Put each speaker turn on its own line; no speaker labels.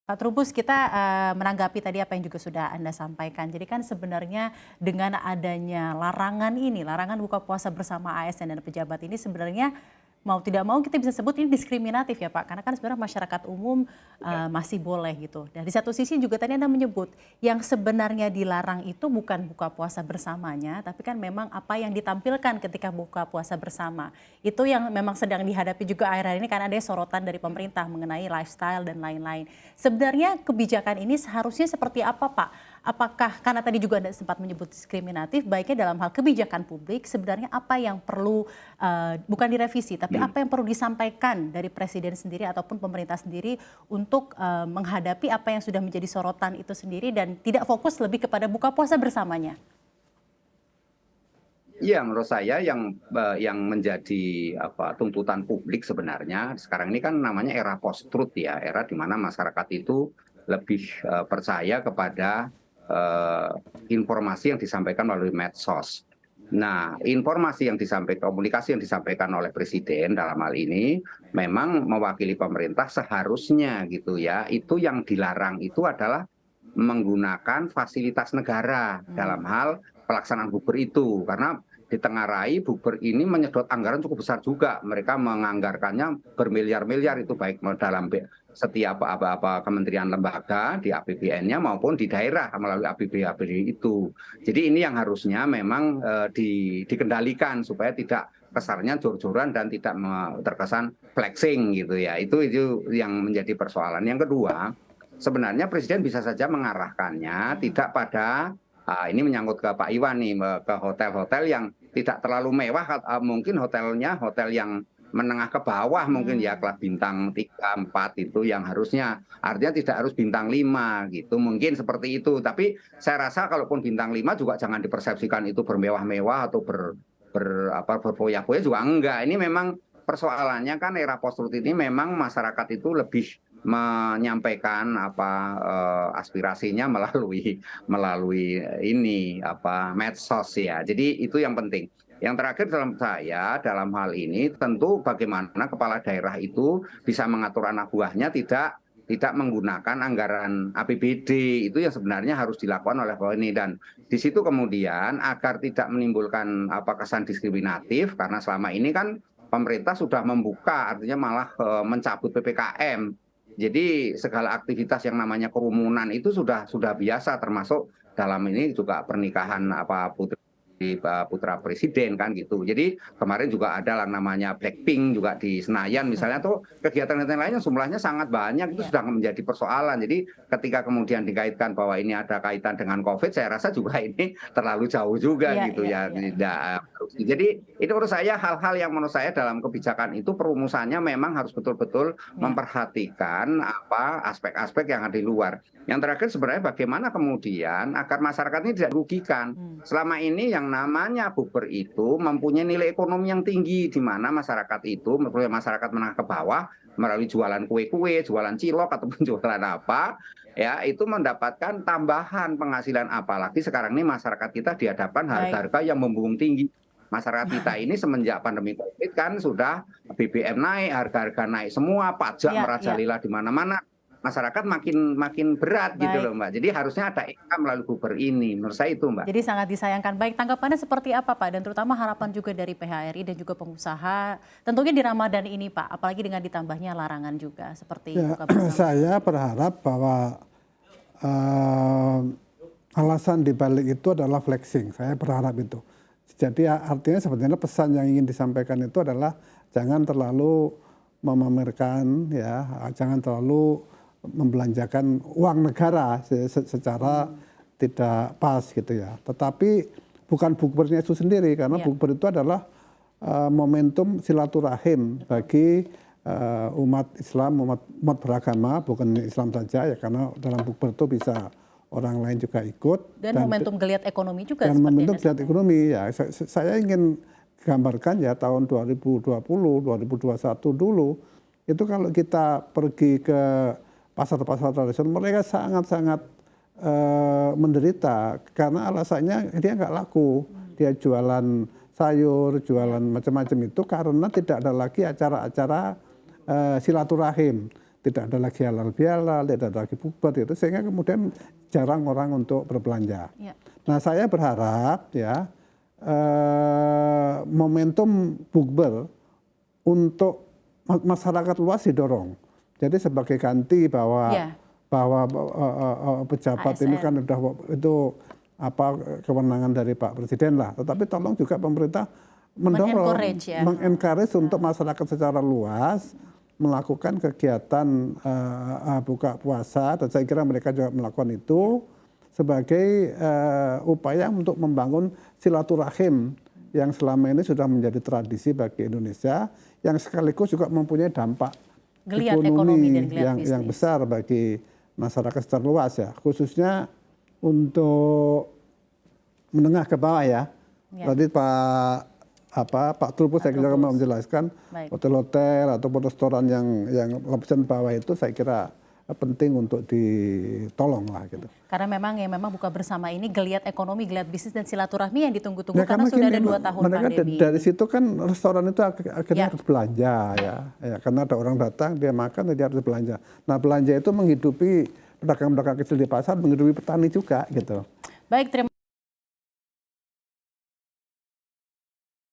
Pak Trubus, kita menanggapi tadi apa yang juga sudah Anda sampaikan. Jadi kan sebenarnya dengan adanya larangan ini, larangan buka puasa bersama ASN dan pejabat ini sebenarnya mau tidak mau kita bisa sebut ini diskriminatif ya Pak. Karena kan sebenarnya masyarakat umum masih boleh gitu. Dan di satu sisi juga tadi Anda menyebut yang sebenarnya dilarang itu bukan buka puasa bersamanya, tapi kan memang apa yang ditampilkan ketika buka puasa bersama. Itu yang memang sedang dihadapi juga akhir-akhir ini karena ada sorotan dari pemerintah mengenai lifestyle dan lain-lain. Sebenarnya kebijakan ini seharusnya seperti apa Pak? Apakah karena tadi juga Anda sempat menyebut diskriminatif, baiknya dalam hal kebijakan publik sebenarnya apa yang perlu bukan direvisi, tapi apa yang perlu disampaikan dari Presiden sendiri ataupun pemerintah sendiri untuk menghadapi apa yang sudah menjadi sorotan itu sendiri dan tidak fokus lebih kepada buka puasa bersamanya?
Iya, menurut saya yang menjadi tuntutan publik sebenarnya sekarang ini kan namanya era post-truth ya, era di mana masyarakat itu lebih percaya kepada eh, informasi yang disampaikan melalui medsos. Nah, informasi yang disampaikan, komunikasi yang disampaikan oleh Presiden dalam hal ini memang mewakili pemerintah seharusnya gitu ya. Itu yang dilarang itu adalah menggunakan fasilitas negara dalam hal pelaksanaan bukber itu karena ditengarai bukber ini menyedot anggaran cukup besar juga. Mereka menganggarkannya bermiliar-miliar itu baik dalam setiap apa kementerian lembaga di APBN-nya maupun di daerah melalui APBD itu. Jadi ini yang harusnya memang dikendalikan supaya tidak kesannya jor-joran dan tidak terkesan flexing gitu ya. Itu yang menjadi persoalan. Yang kedua, sebenarnya Presiden bisa saja mengarahkannya tidak pada ini menyangkut ke Pak Iwan nih ke hotel-hotel yang tidak terlalu mewah, mungkin hotelnya hotel yang menengah ke bawah mungkin ya kelas bintang 3, 4 itu yang harusnya artinya tidak harus bintang 5 gitu mungkin seperti itu, tapi saya rasa kalaupun bintang 5 juga jangan dipersepsikan itu bermewah-mewah atau berfoya-foya juga enggak. Ini memang persoalannya kan era post-truth ini memang masyarakat itu lebih menyampaikan aspirasinya melalui ini medsos ya. Jadi itu yang penting. Yang terakhir dalam hal ini tentu bagaimana kepala daerah itu bisa mengatur anak buahnya tidak menggunakan anggaran APBD itu yang sebenarnya harus dilakukan oleh ini dan di situ kemudian agar tidak menimbulkan kesan diskriminatif karena selama ini kan pemerintah sudah membuka artinya malah mencabut PPKM. Jadi segala aktivitas yang namanya kerumunan itu sudah biasa termasuk dalam ini juga pernikahan putra presiden kan gitu. Jadi kemarin juga ada yang namanya Blackpink juga di Senayan misalnya tuh kegiatan-kegiatan lainnya jumlahnya sangat banyak itu sudah menjadi persoalan. Jadi ketika kemudian dikaitkan bahwa ini ada kaitan dengan COVID, saya rasa juga ini terlalu jauh juga gitu ya. Tidak. Jadi itu menurut saya hal-hal yang menurut saya dalam kebijakan itu perumusannya memang harus betul-betul memperhatikan aspek-aspek yang ada di luar. Yang terakhir sebenarnya bagaimana kemudian agar masyarakat ini tidak dirugikan. Selama ini yang namanya bukber itu mempunyai nilai ekonomi yang tinggi di mana masyarakat itu, masyarakat menengah ke bawah melalui jualan kue-kue, jualan cilok ataupun jualan apa, ya itu mendapatkan tambahan penghasilan apalagi sekarang ini masyarakat kita dihadapkan harga-harga yang membumbung tinggi. Masyarakat kita ini semenjak pandemi COVID kan sudah BBM naik, harga-harga naik semua, pajak merajalela di mana-mana. Masyarakat makin berat gitu loh Mbak. Jadi harusnya ada income melalui bukber ini. Menurut saya itu Mbak.
Jadi sangat disayangkan. Baik, tanggapannya seperti apa Pak? Dan terutama harapan juga dari PHRI dan juga pengusaha tentunya di Ramadan ini Pak. Apalagi dengan ditambahnya larangan juga seperti buka bersama.
Saya berharap bahwa alasan dibalik itu adalah flexing. Saya berharap itu. Jadi artinya sebenarnya pesan yang ingin disampaikan itu adalah jangan terlalu memamerkan ya, jangan terlalu membelanjakan uang negara secara tidak pas gitu ya. Tetapi bukan bukbernya itu sendiri karena bukber itu adalah momentum silaturahim bagi umat Islam, umat beragama, bukan Islam saja ya karena dalam bukber itu bisa orang lain juga ikut.
Dan momentum geliat ekonomi juga.
Dan momentum geliat ekonomi ya. Saya ingin gambarkan ya tahun 2020, 2021 dulu itu kalau kita pergi ke pasar-pasar tradisional mereka sangat-sangat menderita karena alasannya dia nggak laku, dia jualan sayur, jualan macam-macam itu karena tidak ada lagi acara-acara silaturahim, tidak ada lagi halal bihalal, tidak ada lagi bukber itu, sehingga kemudian jarang orang untuk berbelanja.
Ya.
Nah, saya berharap ya momentum bukber untuk masyarakat luas didorong. Jadi sebagai ganti bahwa
Ya.
pejabat ini kan udah itu kewenangan dari Pak Presiden lah. Tetapi tolong juga pemerintah mendorong, mengencourage untuk masyarakat secara luas melakukan kegiatan buka puasa, dan saya kira mereka juga melakukan itu sebagai upaya untuk membangun silaturahim yang selama ini sudah menjadi tradisi bagi Indonesia, yang sekaligus juga mempunyai dampak ekonomi yang besar bagi masyarakat secara luas ya, khususnya untuk menengah ke bawah ya. Tadi Pak Trubus saya kira mau menjelaskan hotel-hotel ataupun restoran yang lapisan bawah itu saya kira penting untuk ditolong lah gitu.
Karena memang buka bersama ini geliat ekonomi, geliat bisnis dan silaturahmi yang ditunggu-tunggu karena sudah ada 2 tahun pandemi.
Dari situ kan restoran itu akhirnya harus belanja ya, karena ada orang datang dia makan dia harus belanja. Nah, belanja itu menghidupi pedagang-pedagang kecil di pasar, menghidupi petani juga gitu.
Baik, terima